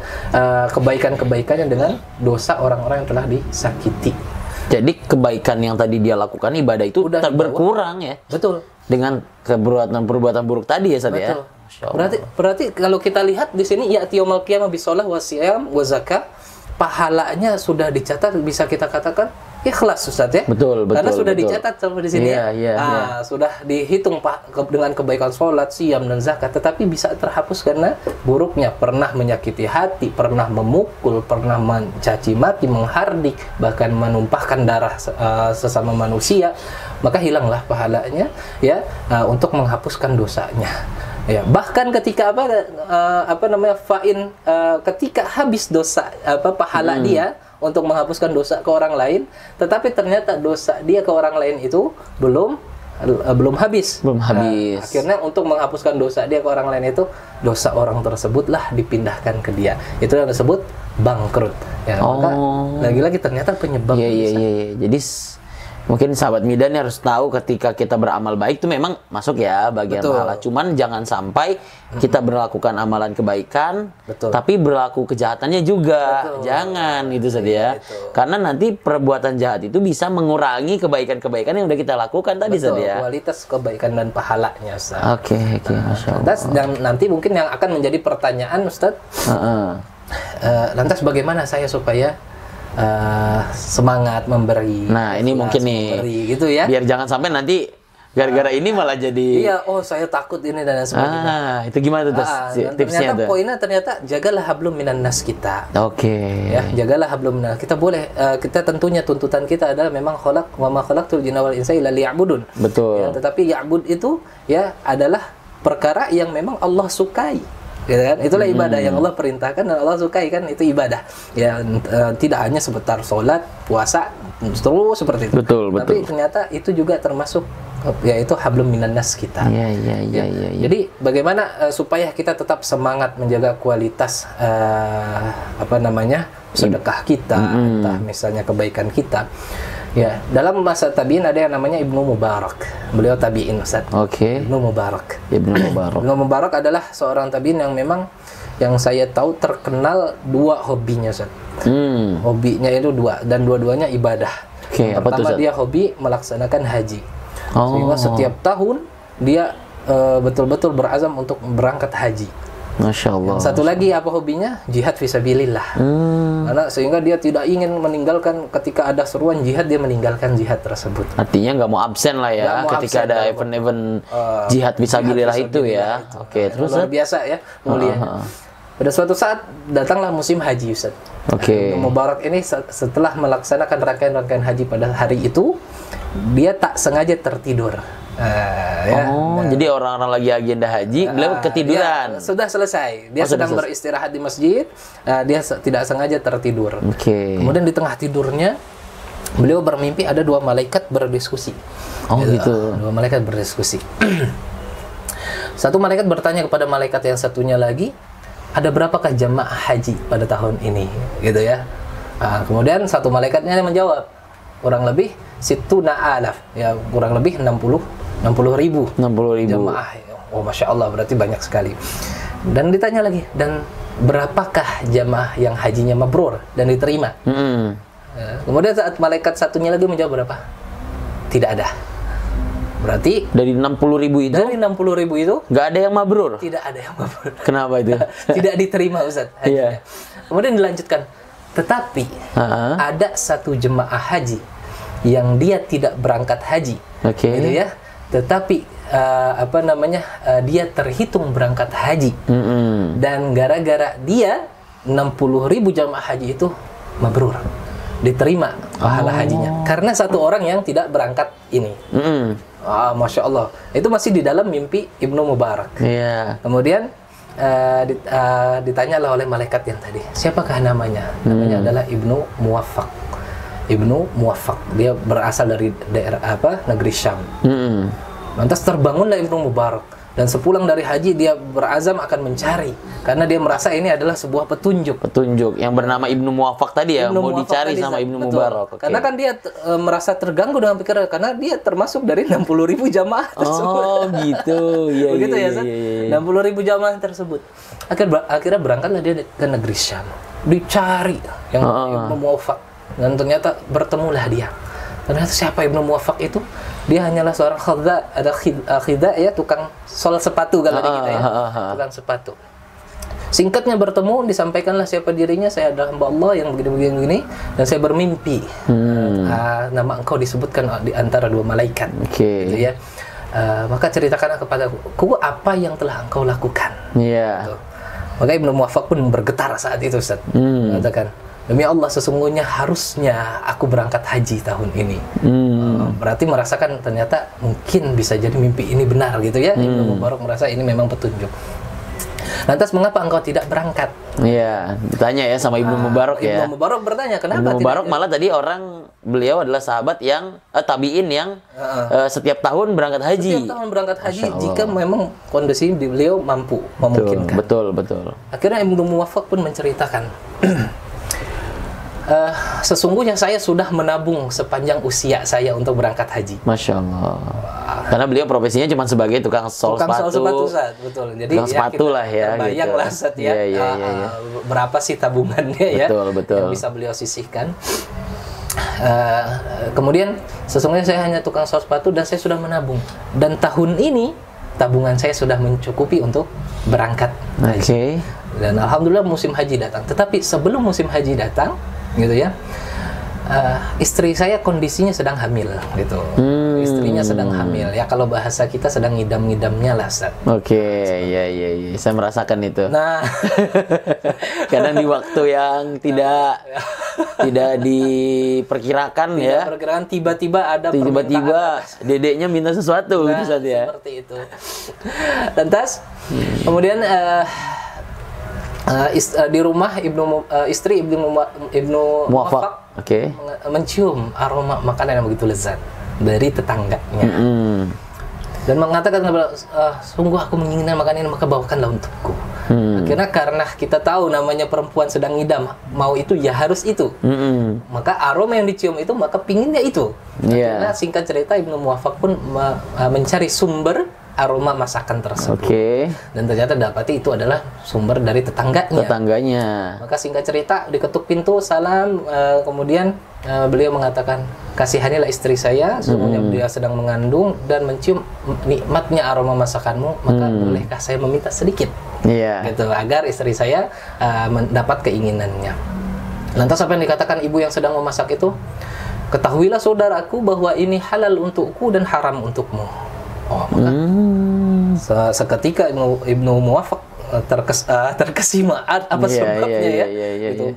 kebaikan-kebaikannya dengan dosa orang-orang yang telah disakiti. Jadi kebaikan yang tadi dia lakukan, ibadah itu udah berkurang ya. Betul. Dengan perbuatan buruk tadi ya, Ustaz ya. Berarti kalau kita lihat di sini ya'ti yaumil qiyamah bisolah wa siyam wa zakah, pahalanya sudah dicatat, bisa kita katakan ikhlas, Ustaz ya. Betul. Karena sudah dicatat sama di sini sudah dihitung dengan kebaikan sholat, siam dan zakat, tetapi bisa terhapus karena buruknya, pernah menyakiti hati, pernah memukul, pernah mencaci maki, menghardik, bahkan menumpahkan darah sesama manusia, maka hilanglah pahalanya ya untuk menghapuskan dosanya. Ya, bahkan ketika ketika habis dosa pahala dia untuk menghapuskan dosa ke orang lain, tetapi ternyata dosa dia ke orang lain itu belum habis. Akhirnya untuk menghapuskan dosa dia ke orang lain itu, dosa orang tersebutlah dipindahkan ke dia. Itu yang disebut bangkrut. Ya, maka lagi-lagi ternyata penyebab. Iya. Jadi mungkin sahabat Midan harus tahu ketika kita beramal baik itu memang masuk ya bagian pahala. Cuman jangan sampai kita berlakukan amalan kebaikan, tapi berlaku kejahatannya juga. Jangan itu saja. Karena nanti perbuatan jahat itu bisa mengurangi kebaikan-kebaikan yang udah kita lakukan tadi saja. Kualitas kebaikan dan pahalanya, Ustaz. Oke, Masya Allah. Dan nanti mungkin yang akan menjadi pertanyaan, Ustaz. Lantas bagaimana saya supaya semangat memberi? Nah, ini mungkin nih memberi, gitu ya. Biar jangan sampai nanti gara-gara ini malah jadi saya takut ini dan sebagainya. Itu gimana tuh tipsnya tuh? Poinnya ternyata jagalah hablum minan nas kita. Ya, jagalah hablum minan. Kita boleh kita tentunya tuntutan kita adalah memang wa ma khalaqtul jinna wal insa illa liya'budun. Betul. Ya, tetapi ya'bud itu ya adalah perkara yang memang Allah sukai. Gitu kan? Itulah ibadah yang Allah perintahkan dan Allah sukai, kan itu ibadah. Ya tidak hanya seputar sholat, puasa, terus seperti itu. Betul. Tapi ternyata itu juga termasuk yaitu hablum minan nas kita. Iya. Jadi bagaimana supaya kita tetap semangat menjaga kualitas sedekah kita, entah misalnya kebaikan kita. Ya, dalam masa tabi'in ada yang namanya Ibnu Mubarak. Beliau tabi'in, Ustaz. Ibnu Mubarak adalah seorang tabi'in yang memang yang saya tahu terkenal dua hobinya, Ustaz. Hobinya itu dua, dan dua-duanya ibadah. Pertama, dia hobi melaksanakan haji. Sehingga setiap tahun dia betul-betul berazam untuk berangkat haji. Masya Allah. Satu lagi apa hobinya? Jihad fisabilillah. Karena sehingga dia tidak ingin meninggalkan, ketika ada seruan jihad dia meninggalkan jihad tersebut. Artinya nggak mau absen lah ya ketika ada event-event jihad fisabilillah itu ya. Terus luar biasa ya mulianya. Pada suatu saat datanglah musim haji, Ustaz. Oke. Ibnu Mubarak ini setelah melaksanakan rangkaian-rangkaian haji pada hari itu, dia tak sengaja tertidur. Jadi orang-orang lagi agenda haji, beliau ketiduran. Ya, sudah selesai. Dia sedang beristirahat di masjid, dia tidak sengaja tertidur. Kemudian di tengah tidurnya, beliau bermimpi ada dua malaikat berdiskusi. Gitu. Dua malaikat berdiskusi. Satu malaikat bertanya kepada malaikat yang satunya lagi, ada berapakah jamaah haji pada tahun ini? Gitu ya. Kemudian satu malaikatnya menjawab, kurang lebih situna alaf, ya kurang lebih 60.000 jamaah. Oh, Masya Allah, berarti banyak sekali. Dan ditanya lagi, dan berapakah jamaah yang hajinya mabrur dan diterima? Kemudian saat malaikat satunya lagi menjawab berapa? Tidak ada. Berarti dari 60.000 itu? Dari 60.000 itu nggak ada yang mabrur? Tidak ada yang mabrur. Kenapa itu? Tidak diterima, Ustaz, hajinya. Kemudian dilanjutkan, tetapi ada satu jemaah haji yang dia tidak berangkat haji, gitu ya. Tetapi dia terhitung berangkat haji, dan gara-gara dia 60.000 jamaah haji itu mabrur, diterima pahala hajinya karena satu orang yang tidak berangkat ini. Masya Allah, itu masih di dalam mimpi Ibnu Mubarak. Kemudian ditanyalah oleh malaikat yang tadi, siapakah namanya? Namanya adalah Ibnu Muwaffaq. Ibnu Muwaffaq, dia berasal dari daerah negeri Syam. Lantas terbangunlah Ibnu Mubarak, dan sepulang dari haji dia berazam akan mencari, karena dia merasa ini adalah sebuah petunjuk yang bernama Ibnu Muwaffaq tadi ya, mau dicari sama Ibnu Mubarak. Karena kan dia merasa terganggu dengan pikiran, karena dia termasuk dari 60.000 jamaah tersebut. Gitu. Begitu ya, San? 60.000 jamaah tersebut. Akhirnya berangkatlah dia ke negeri Syam, dicari yang Ibnu Muwaffaq. Dan ternyata bertemulah dia. Ternyata siapa Ibnu Muwaffaq itu? Dia hanyalah seorang khidha, ya, tukang sol sepatu kalau di kita ya. Tukang sepatu. Singkatnya bertemu, disampaikanlah siapa dirinya, saya adalah hamba Allah yang begini-begini, dan saya bermimpi. Nama engkau disebutkan di antara dua malaikat. Gitu ya. Maka ceritakanlah kepadaku apa yang telah engkau lakukan. Gitu. Maka Ibnu Muwaffaq pun bergetar saat itu, Ustaz. Katakan, demi Allah, sesungguhnya harusnya aku berangkat haji tahun ini. Berarti merasakan ternyata mungkin bisa jadi mimpi ini benar, gitu ya. Ibnu Mubarak merasa ini memang petunjuk. Lantas mengapa engkau tidak berangkat? Ditanya ya sama Ibnu Mubarak ya. Ibnu Mubarak bertanya, kenapa Ibnu Mubarak malah tadi beliau adalah sahabat yang tabiin yang setiap tahun berangkat haji. Setiap tahun berangkat haji jika memang kondisi beliau mampu memungkinkan. Betul. Akhirnya Ibnu Muwaffaq pun menceritakan, sesungguhnya saya sudah menabung sepanjang usia saya untuk berangkat haji. Masya Allah. Karena beliau profesinya cuma sebagai tukang sol sepatu, betul. Jadi tukang sepatu lah ya. Terbayang lah, Ustaz, ya. Berapa sih tabungannya ya? Betul. Yang bisa beliau sisihkan. Kemudian sesungguhnya saya hanya tukang sol sepatu dan saya sudah menabung. Dan tahun ini tabungan saya sudah mencukupi untuk berangkat haji. Dan alhamdulillah musim haji datang. Tetapi sebelum musim haji datang, gitu ya, istri saya kondisinya sedang hamil, gitu. Istrinya sedang hamil, ya kalau bahasa kita sedang ngidam-ngidamnya lah, Ustaz. Iya. Saya merasakan itu. Nah, kadang di waktu yang tidak diperkirakan ya. Perkiraan tiba-tiba ada dedeknya minta sesuatu, Ustaz ya. Seperti itu. Lantas, kemudian di rumah istri Ibnu Muwaffaq mencium aroma makanan yang begitu lezat dari tetangganya, dan mengatakan, sungguh aku menginginkan makanan ini, maka bawakanlah untukku. Akhirnya karena kita tahu namanya perempuan sedang ngidam, mau itu ya harus itu, maka aroma yang dicium itu, maka pinginnya itu. Akhirnya singkat cerita Ibnu Muwaffaq pun mencari sumber aroma masakan tersebut. Dan ternyata dapati itu adalah sumber dari tetangganya. Maka singkat cerita, diketuk pintu, salam, kemudian beliau mengatakan, kasihanilah istri saya, sesungguhnya dia sedang mengandung dan mencium nikmatnya aroma masakanmu, maka bolehkah saya meminta sedikit? Gitu, agar istri saya mendapat keinginannya. Lantas apa yang dikatakan ibu yang sedang memasak itu? Ketahuilah saudaraku bahwa ini halal untukku dan haram untukmu. Maka seketika Ibnu Muwaffaq terkesima apa sebabnya gitu.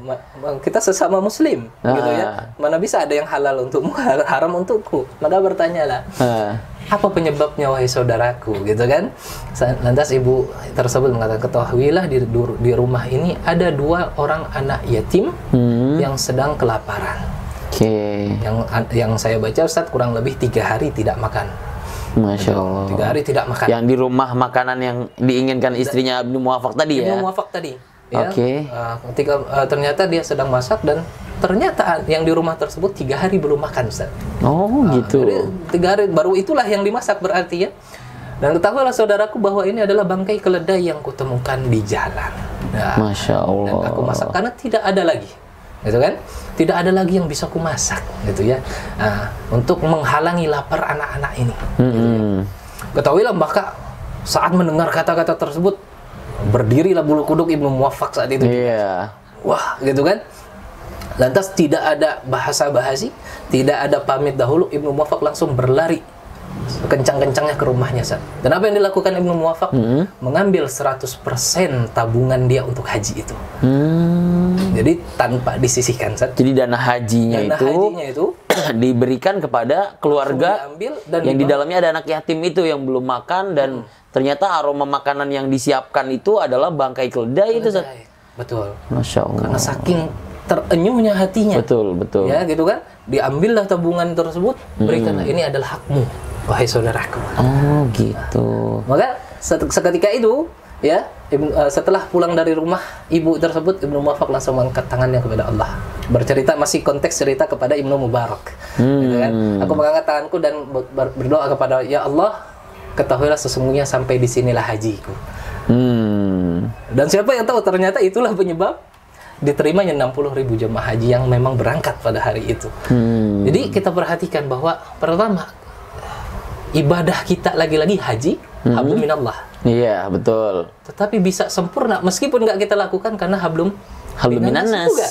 Kita sesama muslim gitu ya. Mana bisa ada yang halal untukmu, haram untukku. Maka bertanyalah. Apa penyebabnya wahai saudaraku gitu kan. Lantas ibu tersebut mengatakan, ketahuilah di rumah ini ada 2 orang anak yatim yang sedang kelaparan. Yang saya baca Ustaz kurang lebih 3 hari tidak makan. Masya Allah. 3 hari tidak makan. Yang di rumah makanan yang diinginkan istrinya Ibnu Muwafaq tadi ya? Ibnu Muwafaq tadi. Ya. Ketika ternyata dia sedang masak dan ternyata yang di rumah tersebut 3 hari belum makan, Ustaz. Gitu. Jadi 3 hari baru itulah yang dimasak berarti ya. Dan ketahuilah saudaraku bahwa ini adalah bangkai keledai yang kutemukan di jalan. Masya Allah. Dan aku masak karena tidak ada lagi. Gitu kan? Tidak ada lagi yang bisa kumasak gitu ya. Untuk menghalangi lapar anak-anak ini. Gitu ya. Ketahuilah maka saat mendengar kata-kata tersebut berdirilah bulu kuduk Ibnu Muwafaq saat itu. Wah, gitu kan? Lantas tidak ada basa-basi, tidak ada pamit dahulu, Ibnu Muwafaq langsung berlari kencang-kencangnya ke rumahnya, Sat. Dan apa yang dilakukan Ibnu Muwafaq? Mengambil 100% tabungan dia untuk haji itu. Jadi tanpa disisihkan, Sat. Jadi dana hajinya itu diberikan kepada keluarga dan yang di dalamnya ada anak yatim itu yang belum makan, dan ternyata aroma makanan yang disiapkan itu adalah bangkai keledai itu, Sat. Betul. Masya Allah. Karena saking terenyuhnya hatinya. Betul. Ya, gitu kan? Diambillah tabungan tersebut, berikanlah, ini adalah hakmu, wahai saudaraku. Gitu. Maka seketika itu, ya, setelah pulang dari rumah ibu tersebut, Ibnu Muwafaq langsung mengangkat tangannya kepada Allah. Bercerita, masih konteks cerita kepada Ibnu Mubarak. Gitu kan? Aku mengangkat tanganku dan berdoa kepada, ya Allah, ketahuilah sesungguhnya sampai di sinilah hajiku. Dan siapa yang tahu ternyata itulah penyebab diterimanya 60.000 jemaah haji yang memang berangkat pada hari itu. Jadi kita perhatikan bahwa pertama, ibadah kita lagi-lagi haji, hablum minallah. Iya, betul. Tetapi bisa sempurna meskipun nggak kita lakukan karena hablum minannas juga.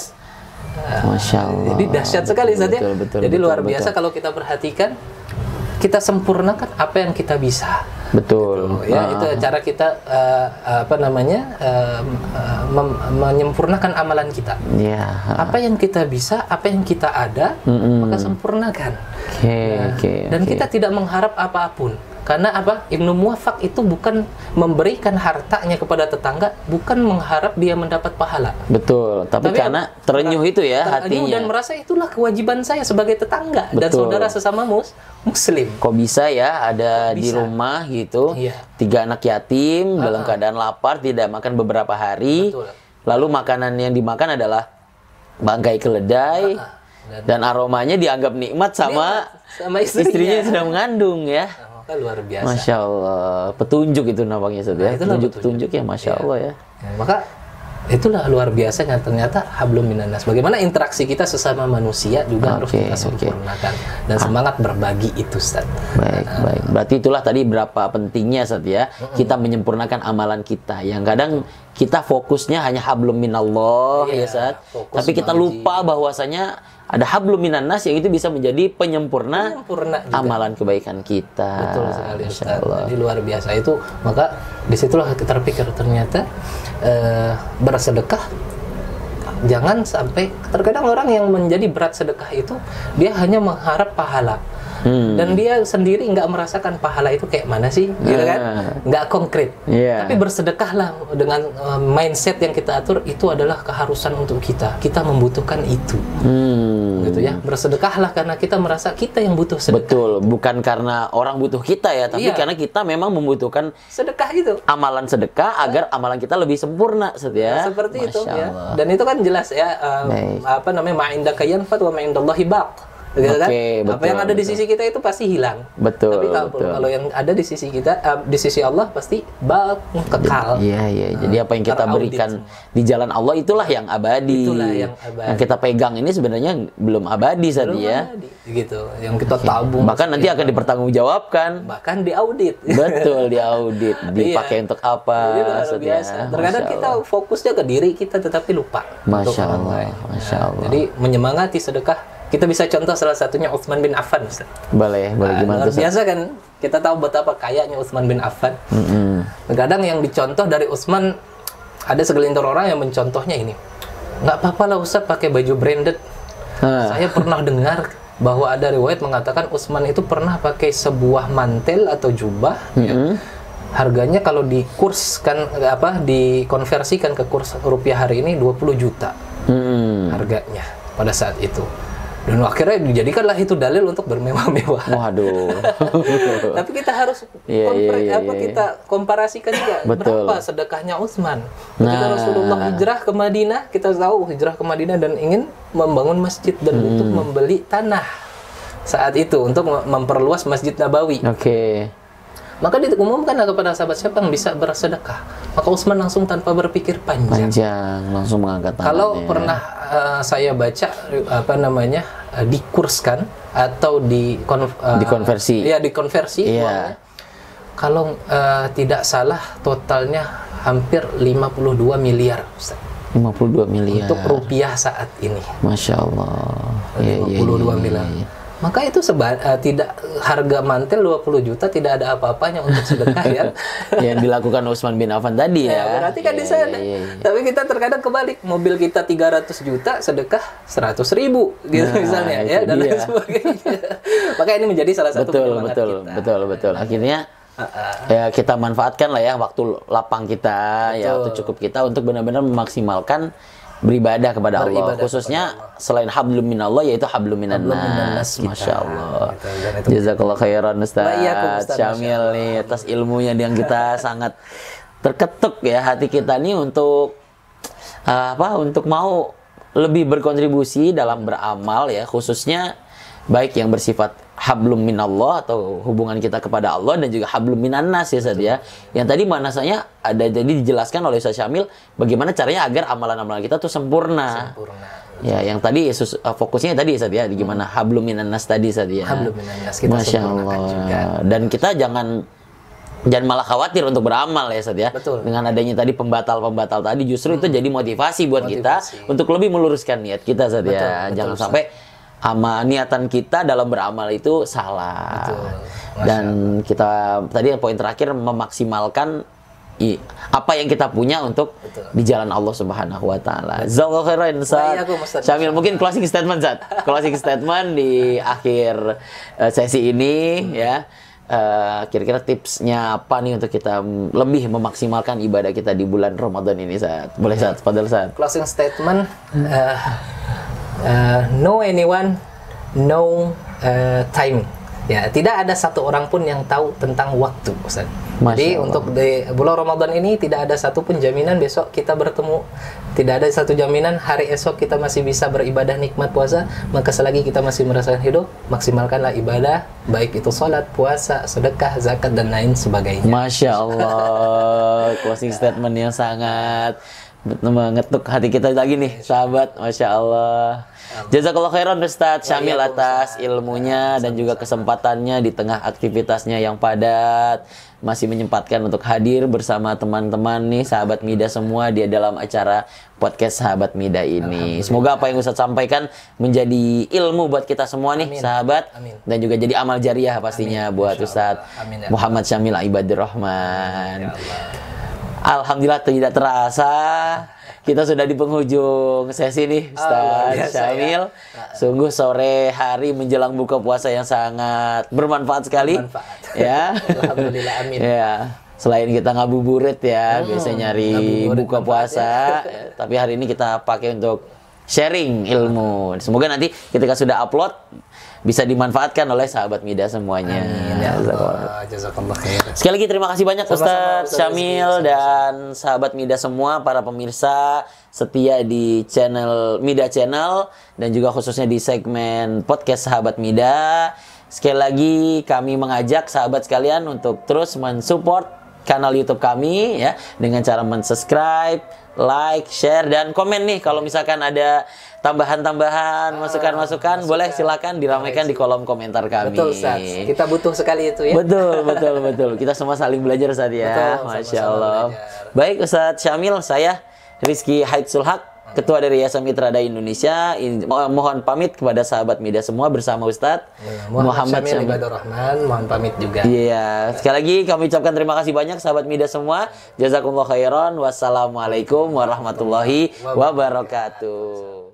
Masya Allah. Jadi dahsyat sekali, Ustaz ya. Jadi luar biasa kalau kita perhatikan, kita sempurnakan apa yang kita bisa. Betul. Gitu, ya, itu cara kita menyempurnakan amalan kita. Apa yang kita bisa, apa yang kita ada, maka sempurnakan. Dan kita tidak mengharap apapun. Karena apa? Ibnu Muwafaq itu bukan memberikan hartanya kepada tetangga, bukan mengharap dia mendapat pahala. Betul. Tapi karena terenyuh itu ya hatinya. Dan merasa itulah kewajiban saya sebagai tetangga dan saudara sesama muslim. Kok bisa ya ada di rumah gitu, 3 anak yatim dalam keadaan lapar, tidak makan beberapa hari. Lalu makanan yang dimakan adalah bangkai keledai. Dan aromanya dianggap nikmat sama istrinya yang sedang mengandung ya. Luar biasa. Masya Allah, petunjuk itu nampaknya, Ustaz ya. Petunjuk ya, Masya Allah ya. Maka itulah luar biasanya ternyata hablum minannas. Bagaimana interaksi kita sesama manusia juga harus kita sempurnakan dan semangat berbagi itu, Ustaz. Baik. Berarti itulah tadi berapa pentingnya, Ustaz ya, kita menyempurnakan amalan kita. Yang kadang kita fokusnya hanya hablum minallah ya, Ustaz. Tapi kita lupa bahwasanya ada hablum minannas yang itu bisa menjadi penyempurna amalan kebaikan kita. Betul sekali, Ustaz. Jadi luar biasa itu. Maka disitulah kita terpikir ternyata bersedekah jangan sampai, terkadang orang yang menjadi berat sedekah itu dia hanya mengharap pahala. Dan dia sendiri nggak merasakan pahala itu kayak mana sih, gitu kan? Nggak konkret. Tapi bersedekahlah dengan mindset yang kita atur, itu adalah keharusan untuk kita. Kita membutuhkan itu, gitu ya. Bersedekahlah karena kita merasa kita yang butuh sedekah. Betul, bukan karena orang butuh kita ya, tapi karena kita memang membutuhkan sedekah itu. Amalan sedekah agar amalan kita lebih sempurna, ya. Seperti itu ya. Dan itu kan jelas ya, ma'indaka yanfad wa ma'indallahi baq. Gitu kan? Apa yang ada di sisi kita itu pasti hilang. Tapi kalau yang ada di sisi kita, di sisi Allah pasti kekal. Jadi apa yang kita berikan di jalan Allah itulah yang abadi. Yang kita pegang ini sebenarnya belum abadi tadi ya. Gitu. Yang kita tabung. Bahkan nanti akan dipertanggungjawabkan. Bahkan diaudit. Betul, diaudit. Dipakai untuk apa? Biasa. Terkadang kita fokusnya ke diri kita tetapi lupa. Masya Allah. Jadi menyemangati sedekah. Kita bisa contoh salah satunya Utsman bin Affan. Boleh gimana tuh? Biasa kan kita tahu betapa kayanya Utsman bin Affan. Kadang yang dicontoh dari Utsman ada segelintir orang yang mencontohnya ini. Nggak apa-apa lah Ustaz pakai baju branded. Saya pernah dengar bahwa ada riwayat mengatakan Utsman itu pernah pakai sebuah mantel atau jubah. Ya. Harganya kalau dikurskan dikonversikan ke kurs rupiah hari ini 20 juta. Harganya pada saat itu. Dan akhirnya dijadikanlah itu dalil untuk bermewah-mewah. Waduh. Tapi kita harus kita komparasikan juga. Betul. Berapa sedekahnya Utsman. Ketika Rasulullah hijrah ke Madinah, kita tahu hijrah ke Madinah dan ingin membangun masjid dan untuk membeli tanah saat itu untuk memperluas Masjid Nabawi. Maka diumumkan kepada sahabat siapa yang bisa bersedekah. Maka Utsman langsung tanpa berpikir panjang langsung mengangkat tangannya. Kalau pernah saya baca dikurskan atau dikonversi. Ya, dikonversi. Iya. Kalau tidak salah totalnya hampir 52 miliar. 52 miliar. Untuk rupiah saat ini. Masya Allah. 52 miliar. Maka itu tidak harga mantel 20 juta tidak ada apa-apanya untuk sedekah ya. Yang dilakukan Utsman bin Affan tadi ya. Berarti kan di sana. Tapi kita terkadang kebalik, mobil kita 300 juta sedekah 100.000 gitu misalnya ya dan lain sebagainya. Maka ini menjadi salah satu penyemangat kita. Betul. Akhirnya ya kita manfaatkan lah ya waktu lapang kita, ya waktu cukup kita untuk benar-benar memaksimalkan beribadah kepada Allah, khususnya selain hablum minallah yaitu hablum minan nas. Masya Allah. Jazakallah khairan Ustaz Syamil nih atas ilmunya yang kita sangat terketuk ya hati kita nih untuk untuk mau lebih berkontribusi dalam beramal ya, khususnya baik yang bersifat hablum minallah atau hubungan kita kepada Allah dan juga hablum minan nas ya Ustaz ya. Yang tadi manasanya ada jadi dijelaskan oleh Ustaz Syamil bagaimana caranya agar amalan-amalan kita tuh sempurna. Ya, yang tadi fokusnya tadi Ustaz ya, gimana hablum minan nas tadi Ustaz ya. Hablum minan nas kita sempurnakan juga. Dan kita jangan malah khawatir untuk beramal ya Ustaz ya. Betul. Dengan adanya tadi pembatal tadi justru itu jadi motivasi buat kita untuk lebih meluruskan niat kita Ustaz ya. Jangan sampai niatan kita dalam beramal itu salah. Dan kita tadi poin terakhir memaksimalkan apa yang kita punya untuk di jalan Allah Subhanahu wa taala. Jazakallahu khairan Ustaz Syamil. Mungkin closing statement Ustaz. Closing statement di akhir sesi ini ya. Kira-kira tipsnya apa nih untuk kita lebih memaksimalkan ibadah kita di bulan Ramadan ini Ustaz? Boleh Ustaz? Fadhil Ustaz. Closing statement no anyone, no time. Ya, tidak ada satu orang pun yang tahu tentang waktu, Ustaz. Jadi untuk di bulan Ramadan ini tidak ada satupun jaminan besok kita bertemu. Tidak ada satu jaminan hari esok kita masih bisa beribadah nikmat puasa. Maka selagi kita masih merasakan hidup, maksimalkanlah ibadah, baik itu sholat, puasa, sedekah, zakat dan lain sebagainya. Masya Allah, closing statement yang sangat mengetuk hati kita lagi nih, sahabat. Masya Allah. Jazakallah khairan Ustaz Syamil atas ilmunya dan juga kesempatannya di tengah aktivitasnya yang padat, masih menyempatkan untuk hadir bersama teman-teman nih sahabat Mida semua di dalam acara podcast Sahabat Mida ini. Semoga apa yang Ustaz sampaikan menjadi ilmu buat kita semua nih sahabat. Dan juga jadi amal jariah pastinya buat Ustaz Muhammad Syamil Ibadur Rahman. Alhamdulillah tidak terasa kita sudah di penghujung sesi nih Ustaz Syamil. Sungguh sore hari menjelang buka puasa yang sangat bermanfaat sekali. Ya. Alhamdulillah, amin. Ya. Selain kita ngabuburit ya, biasanya nyari buka puasa, tapi hari ini kita pakai untuk sharing ilmu. Semoga nanti ketika sudah upload bisa dimanfaatkan oleh sahabat Mida semuanya. Jazakallah khair. Sekali lagi terima kasih banyak Ustaz Syamil dan sahabat Mida semua, para pemirsa setia di channel Mida Channel dan juga khususnya di segmen podcast Sahabat Mida. Sekali lagi kami mengajak sahabat sekalian untuk terus mensupport kanal YouTube kami ya dengan cara mensubscribe, like, share dan komen nih kalau misalkan ada tambahan-tambahan, masukan-masukan boleh silakan diramaikan di kolom komentar kami. Betul Ustaz, kita butuh sekali itu ya. Betul. Kita semua saling belajar Ustaz ya. Masya Allah. Baik Ustaz Syamil, saya Rizky Haid Sulhak Ketua dari Yayasan Mitra Dai Indonesia. Mohon pamit kepada sahabat media semua bersama Ustadz Muhammad Syamil Ibadur Rahman. Mohon pamit juga. Iya, sekali lagi kami ucapkan terima kasih banyak sahabat media semua. Jazakumullah khairan. Wassalamualaikum warahmatullahi wabarakatuh.